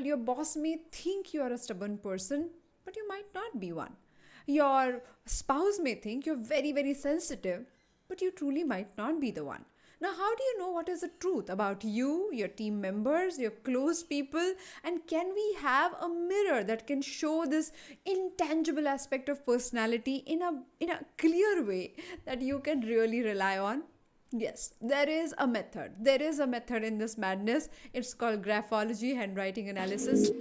Your boss may think you are a stubborn person, but you might not be one. Your spouse may think you're very, very sensitive, but you truly might not be the one. Now, how do you know what is the truth about you, your team members, your close people? And can we have a mirror that can show this intangible aspect of personality in a clear way that you can really rely on? Yes, there is a method. There is a method in this madness. It's called graphology, handwriting analysis.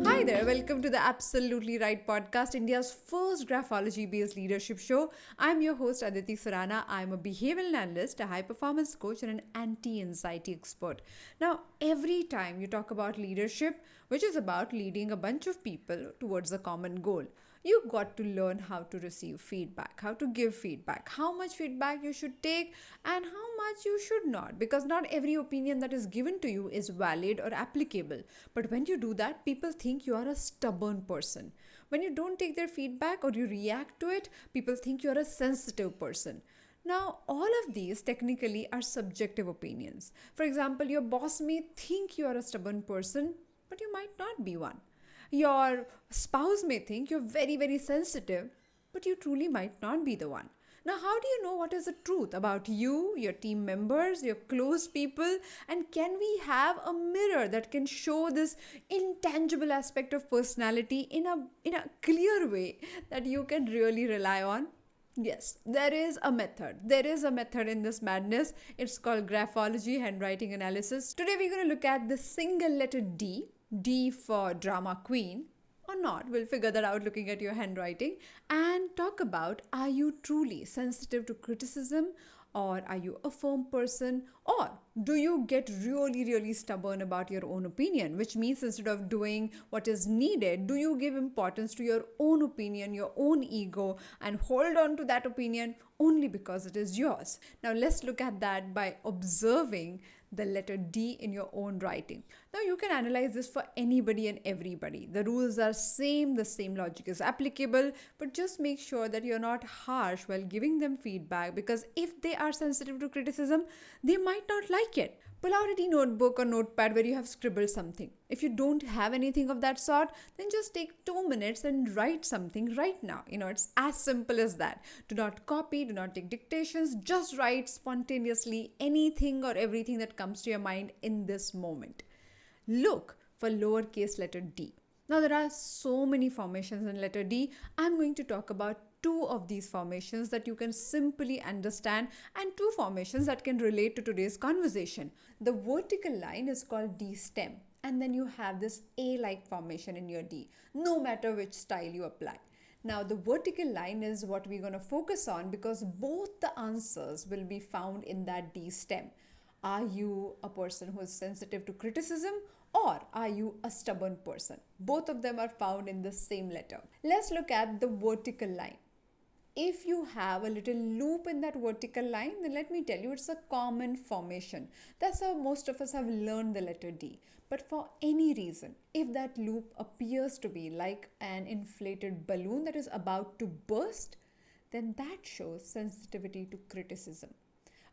Hi there, welcome to the Absolutely Right podcast, India's first graphology based leadership show. I'm your host Aditi Surana. I'm a behavioral analyst, a high performance coach, and an anti anxiety expert. Now, every time you talk about leadership, which is about leading a bunch of people towards a common goal, you got to learn how to receive feedback, how to give feedback, how much feedback you should take, and how much you should not, because not every opinion that is given to you is valid or applicable. But when you do that, people think you are a stubborn person. When you don't take their feedback or you react to it, people think you're a sensitive person. Now, all of these technically are subjective opinions. For example, your boss may think you are a stubborn person, but you might not be one. Your spouse may think you're very, very sensitive, but you truly might not be the one. Now, how do you know what is the truth about you, your team members, your close people? And can we have a mirror that can show this intangible aspect of personality in a clear way that you can really rely on? Yes, there is a method. There is a method in this madness. It's called graphology, handwriting analysis. Today we're going to look at the single letter D, D for drama queen, or not. We'll figure that out looking at your handwriting and talk about, are you truly sensitive to criticism, or are you a firm person, or do you get really, really stubborn about your own opinion, which means instead of doing what is needed, do you give importance to your own opinion, your own ego, and hold on to that opinion only because it is yours? Now, let's look at that by observing the letter D in your own writing. Now, you can analyze this for anybody and everybody. The rules are same, the same logic is applicable, but just make sure that you're not harsh while giving them feedback, because if they are sensitive to criticism, they might not like it. Pull out any notebook or notepad where you have scribbled something. If you don't have anything of that sort, then just take 2 minutes and write something right now. It's as simple as that. Do not copy, do not take dictations, just write spontaneously anything or everything that comes to your mind in this moment. Look for lowercase letter d. Now, there are so many formations in letter D. I'm going to talk about two of these formations that you can simply understand, and two formations that can relate to today's conversation. The vertical line is called D stem, and then you have this A-like formation in your D, no matter which style you apply. Now, the vertical line is what we're going to focus on because both the answers will be found in that D stem. Are you a person who is sensitive to criticism, or are you a stubborn person? Both of them are found in the same letter. Let's look at the vertical line. If you have a little loop in that vertical line, then let me tell you, it's a common formation. That's how most of us have learned the letter D. But for any reason, if that loop appears to be like an inflated balloon that is about to burst, then that shows sensitivity to criticism.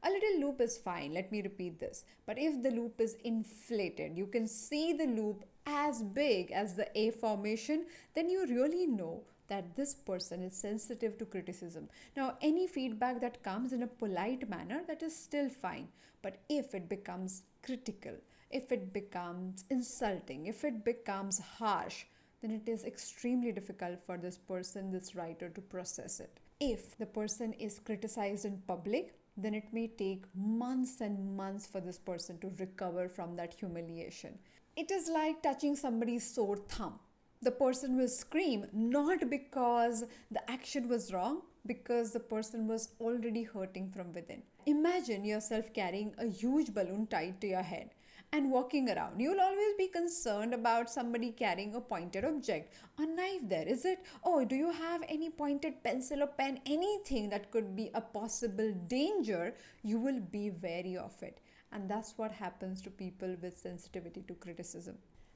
A little loop is fine, let me repeat this. But if the loop is inflated, you can see the loop as big as the A formation, then you really know that this person is sensitive to criticism. Now, any feedback that comes in a polite manner, that is still fine. But if it becomes critical, if it becomes insulting, if it becomes harsh, then it is extremely difficult for this person, this writer, to process it. If the person is criticized in public, then it may take months and months for this person to recover from that humiliation. It is like touching somebody's sore thumb. The person will scream not because the action was wrong, because the person was already hurting from within. Imagine yourself carrying a huge balloon tied to your head and walking around. You'll always be concerned about somebody carrying a pointed object. A knife there, is it? Oh, do you have any pointed pencil or pen? Anything that could be a possible danger, you will be wary of it. And that's what happens to people with sensitivity to criticism.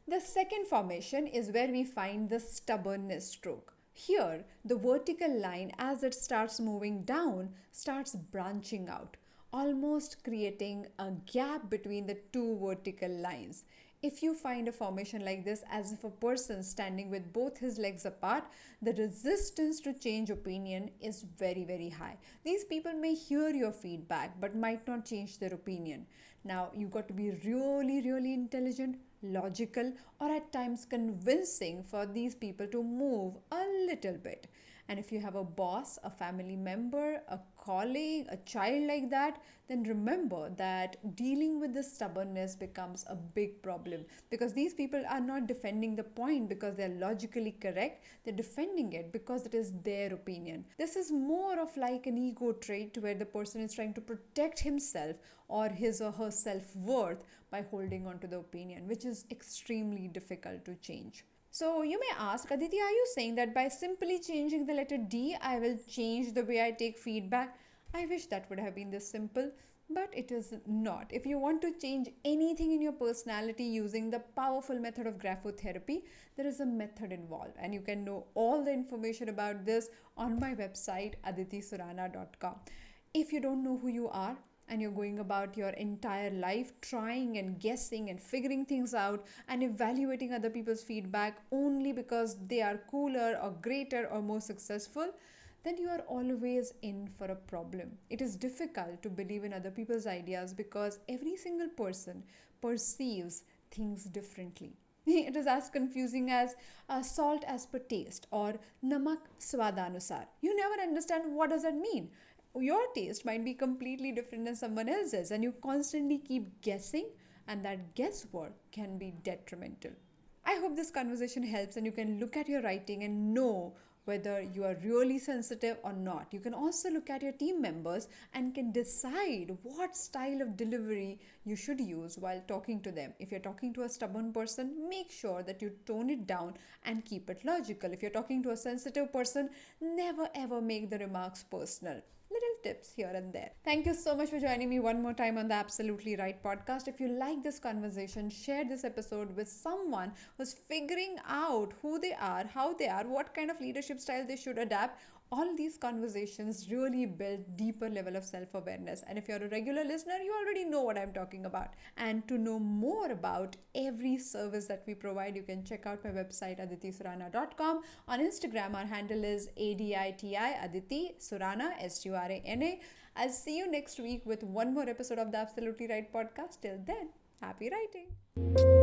The second formation is where we find the stubbornness stroke. Here, the vertical line, as it starts moving down, starts branching out, almost creating a gap between the two vertical lines. If you find a formation like this, as if a person standing with both his legs apart, the resistance to change opinion is very, very high. These people may hear your feedback but might not change their opinion. Now, you've got to be really, really intelligent, logical, or at times convincing for these people to move a little bit. And if you have a boss, a family member, a colleague, a child like that, then remember that dealing with this stubbornness becomes a big problem, because these people are not defending the point because they're logically correct. They're defending it because it is their opinion. This is more of like an ego trait where the person is trying to protect himself or his or her self-worth by holding on to the opinion, which is extremely difficult to change. So you may ask, Aditi, are you saying that by simply changing the letter D, I will change the way I take feedback? I wish that would have been this simple, but it is not. If you want to change anything in your personality using the powerful method of graphotherapy, there is a method involved, and you can know all the information about this on my website, aditisurana.com. If you don't know who you are, and you're going about your entire life trying and guessing and figuring things out and evaluating other people's feedback only because they are cooler or greater or more successful, then you are always in for a problem. It is difficult to believe in other people's ideas because every single person perceives things differently. It is as confusing as salt as per taste or namak swadanusar. You never understand what does that mean. Your taste might be completely different than someone else's, and you constantly keep guessing, and that guesswork can be detrimental. I hope this conversation helps and you can look at your writing and know whether you are really sensitive or not. You can also look at your team members and can decide what style of delivery you should use while talking to them. If you're talking to a stubborn person, make sure that you tone it down and keep it logical. If you're talking to a sensitive person, never ever make the remarks personal. Little tips here and there. Thank you so much for joining me one more time on the Absolutely Right podcast. If you like this conversation, share this episode with someone who's figuring out who they are, how they are, what kind of leadership style they should adapt. All these conversations really build deeper level of self-awareness. And if you're a regular listener, you already know what I'm talking about. And to know more about every service that we provide, you can check out my website, aditisurana.com. On Instagram, our handle is ADITI, Aditi Surana, SURANA. I'll see you next week with one more episode of the Absolutely Right podcast. Till then, happy writing.